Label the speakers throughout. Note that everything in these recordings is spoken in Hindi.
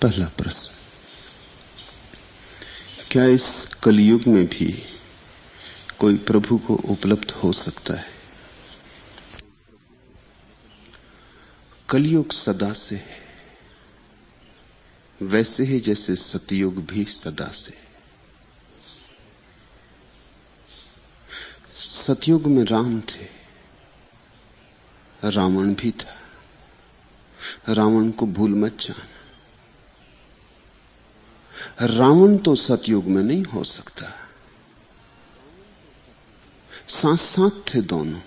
Speaker 1: पहला प्रश्न, क्या इस कलयुग में भी कोई प्रभु को उपलब्ध हो सकता है? कलयुग सदा से है, वैसे ही जैसे सतयुग भी सदा से। सतयुग में राम थे, रावण भी था। रावण को भूल मत जाना। रावण तो सतयुग में नहीं हो सकता। साथ साथ थे दोनों।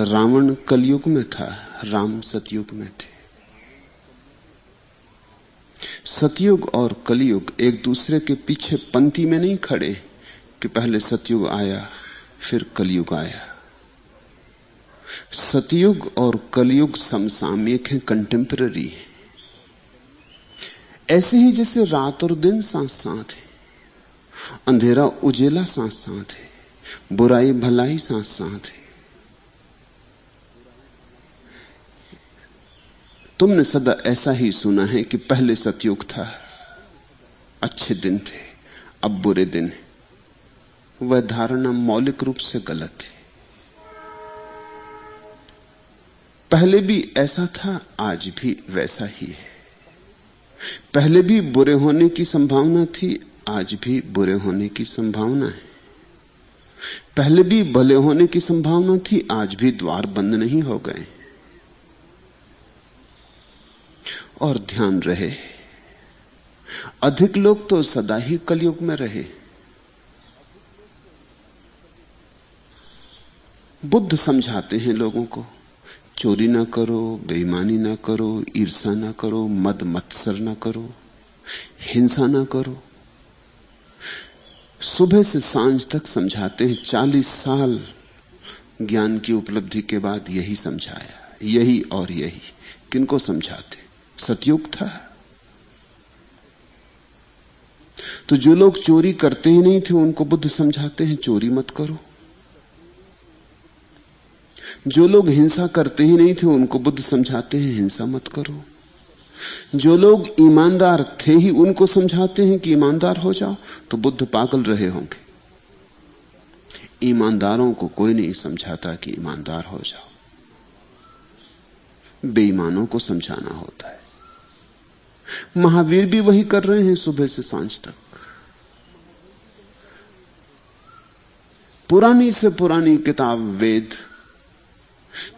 Speaker 1: रावण कलयुग में था, राम सतयुग में थे। सतयुग और कलयुग एक दूसरे के पीछे पंक्ति में नहीं खड़े कि पहले सतयुग आया फिर कलयुग आया। सतयुग और कलयुग समसामयिक हैं, कंटेम्पररी है। ऐसे ही जैसे रात और दिन साथ साथ है, अंधेरा उजेला साथ साथ है, बुराई भलाई साथ साथ है। तुमने सदा ऐसा ही सुना है कि पहले सतयुग था, अच्छे दिन थे, अब बुरे दिन है। वह धारणा मौलिक रूप से गलत है। पहले भी ऐसा था, आज भी वैसा ही है। पहले भी बुरे होने की संभावना थी, आज भी बुरे होने की संभावना है। पहले भी भले होने की संभावना थी, आज भी द्वार बंद नहीं हो गए। और ध्यान रहे, अधिक लोग तो सदा ही कलयुग में रहे। बुद्ध समझाते हैं लोगों को, चोरी ना करो, बेईमानी ना करो, ईर्ष्या ना करो, मद मत्सर ना करो, हिंसा ना करो। सुबह से सांझ तक समझाते हैं। 40 साल ज्ञान की उपलब्धि के बाद यही समझाया, यही और यही। किनको समझाते? सतयुग था तो जो लोग चोरी करते ही नहीं थे उनको बुद्ध समझाते हैं चोरी मत करो। जो लोग हिंसा करते ही नहीं थे उनको बुद्ध समझाते हैं हिंसा मत करो। जो लोग ईमानदार थे ही उनको समझाते हैं कि ईमानदार हो जाओ। तो बुद्ध पागल रहे होंगे। ईमानदारों को कोई नहीं समझाता कि ईमानदार हो जाओ, बेईमानों को समझाना होता है। महावीर भी वही कर रहे हैं सुबह से सांझ तक। पुरानी से पुरानी किताब वेद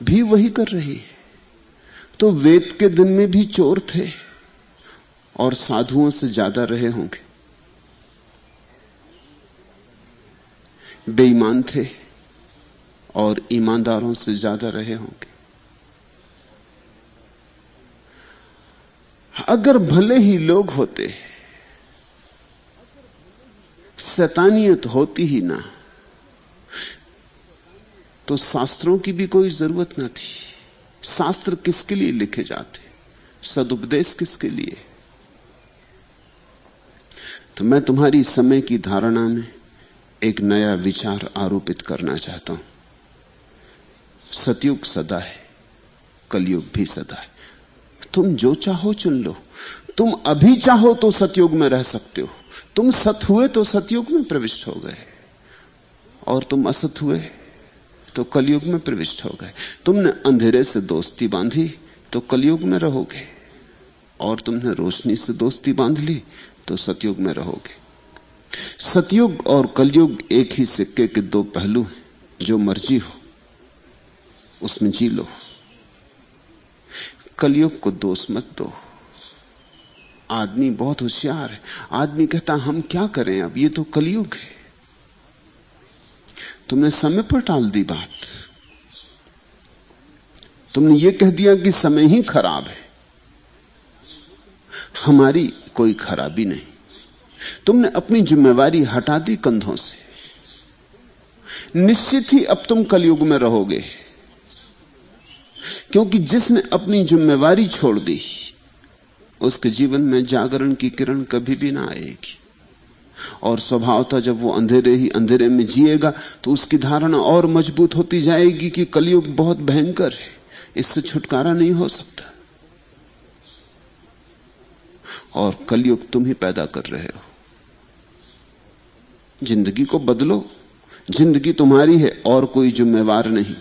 Speaker 1: भी वही कर रही है। तो वेद के दिन में भी चोर थे और साधुओं से ज्यादा रहे होंगे, बेईमान थे और ईमानदारों से ज्यादा रहे होंगे। अगर भले ही लोग होते, शैतानियत होती ही ना, तो शास्त्रों की भी कोई जरूरत ना थी। शास्त्र किसके लिए लिखे जाते? सदुपदेश किसके लिए? तो मैं तुम्हारी समय की धारणा में एक नया विचार आरोपित करना चाहता हूं। सतयुग सदा है, कलयुग भी सदा है। तुम जो चाहो चुन लो। तुम अभी चाहो तो सतयुग में रह सकते हो। तुम सत हुए तो सतयुग में प्रविष्ट हो गए, और तुम असत हुए तो कलयुग में प्रविष्ट हो गए। तुमने अंधेरे से दोस्ती बांधी तो कलयुग में रहोगे, और तुमने रोशनी से दोस्ती बांध ली तो सतयुग में रहोगे। सतयुग और कलयुग एक ही सिक्के के दो पहलू हैं। जो मर्जी हो उसमें जी लो। कलयुग को दोष मत दो। आदमी बहुत होशियार है। आदमी कहता हम क्या करें, अब ये तो कलयुग है। तुमने समय पर टाल दी बात। तुमने ये कह दिया कि समय ही खराब है। हमारी कोई खराबी नहीं। तुमने अपनी जिम्मेवारी हटा दी कंधों से। निश्चित ही अब तुम कलयुग में रहोगे, क्योंकि जिसने अपनी जिम्मेवारी छोड़ दी उसके जीवन में जागरण की किरण कभी भी ना आएगी। और स्वभावतः जब वो अंधेरे ही अंधेरे में जिएगा तो उसकी धारणा और मजबूत होती जाएगी कि कलयुग बहुत भयंकर है, इससे छुटकारा नहीं हो सकता। और कलयुग तुम ही पैदा कर रहे हो। जिंदगी को बदलो, जिंदगी तुम्हारी है और कोई जिम्मेवार नहीं।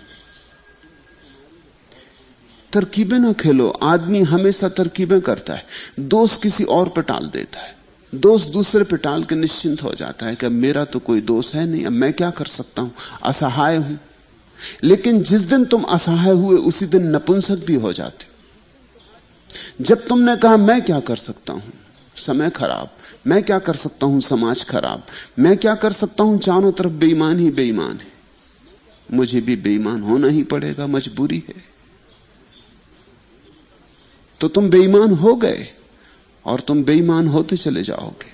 Speaker 1: तरकीबें ना खेलो। आदमी हमेशा तरकीबें करता है, दोष किसी और पर टाल देता है, दोष दूसरे पर टाल के निश्चिंत हो जाता है कि अब मेरा तो कोई दोष है नहीं, अब मैं क्या कर सकता हूं, असहाय हूं। लेकिन जिस दिन तुम असहाय हुए उसी दिन नपुंसक भी हो जाते। जब तुमने कहा मैं क्या कर सकता हूं, समय खराब, मैं क्या कर सकता हूं, समाज खराब, मैं क्या कर सकता हूं, चारों तरफ बेईमान ही बेईमान है, मुझे भी बेईमान होना ही पड़ेगा, मजबूरी है, तो तुम बेईमान हो गए और तुम बेईमान होते चले जाओगे।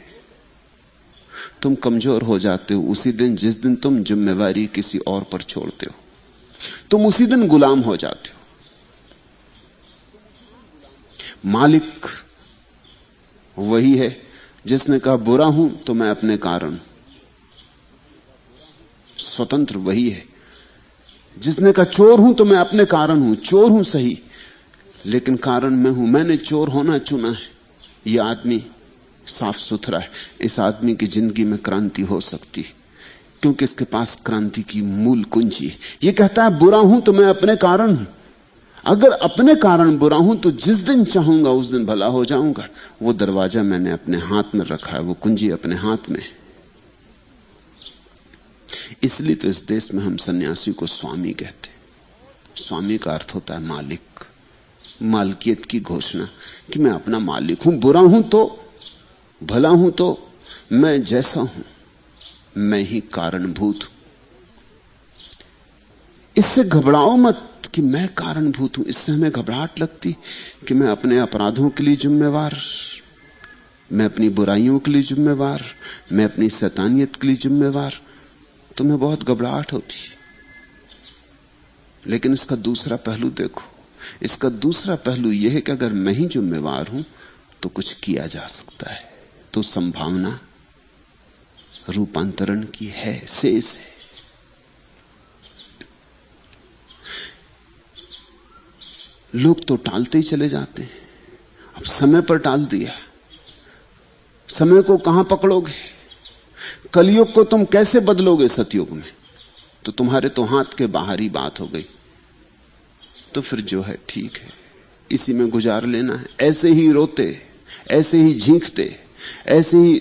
Speaker 1: तुम कमजोर हो जाते हो उसी दिन जिस दिन तुम जिम्मेवारी किसी और पर छोड़ते हो। तुम उसी दिन गुलाम हो जाते हो। मालिक वही है जिसने कहा बुरा हूं तो मैं अपने कारण। स्वतंत्र वही है जिसने कहा चोर हूं तो मैं अपने कारण हूं। चोर हूं सही, लेकिन कारण मैं हूं। मैंने चोर होना चुना है। यह आदमी साफ सुथरा है। इस आदमी की जिंदगी में क्रांति हो सकती है क्योंकि इसके पास क्रांति की मूल कुंजी है। यह कहता है बुरा हूं तो मैं अपने कारण हूं। अगर अपने कारण बुरा हूं तो जिस दिन चाहूंगा उस दिन भला हो जाऊंगा। वो दरवाजा मैंने अपने हाथ में रखा है, वो कुंजी अपने हाथ में है। इसलिए तो इस देश में हम सन्यासी को स्वामी कहते हैं। स्वामी का अर्थ होता है मालिक, मालकियत की घोषणा कि मैं अपना मालिक हूं। बुरा हूं तो, भला हूं तो, मैं जैसा हूं मैं ही कारणभूत हूं। इससे घबराओ मत कि मैं कारणभूत हूं। इससे हमें घबराहट लगती कि मैं अपने अपराधों के लिए जिम्मेवार, मैं अपनी बुराइयों के लिए जिम्मेवार, मैं अपनी शैतानियत के लिए जिम्मेवार। तुम्हें बहुत घबराहट होती। लेकिन इसका दूसरा पहलू देखो। इसका दूसरा पहलू यह है कि अगर मैं ही जिम्मेवार हूं तो कुछ किया जा सकता है। तो संभावना रूपांतरण की है, शेष है। लोग तो टालते ही चले जाते हैं। अब समय पर टाल दिया, समय को कहां पकड़ोगे? कलयुग को तुम कैसे बदलोगे सतयुग में? तो तुम्हारे तो हाथ के बाहर ही बात हो गई। तो फिर जो है ठीक है, इसी में गुजार लेना है। ऐसे ही रोते, ऐसे ही झींकते, ऐसे ही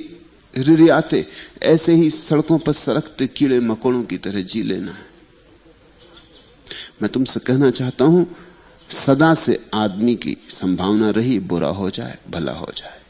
Speaker 1: रिरियाते, ऐसे ही सड़कों पर सरकते कीड़े मकोड़ों की तरह जी लेना है। मैं तुमसे कहना चाहता हूं, सदा से आदमी की संभावना रही बुरा हो जाए, भला हो जाए।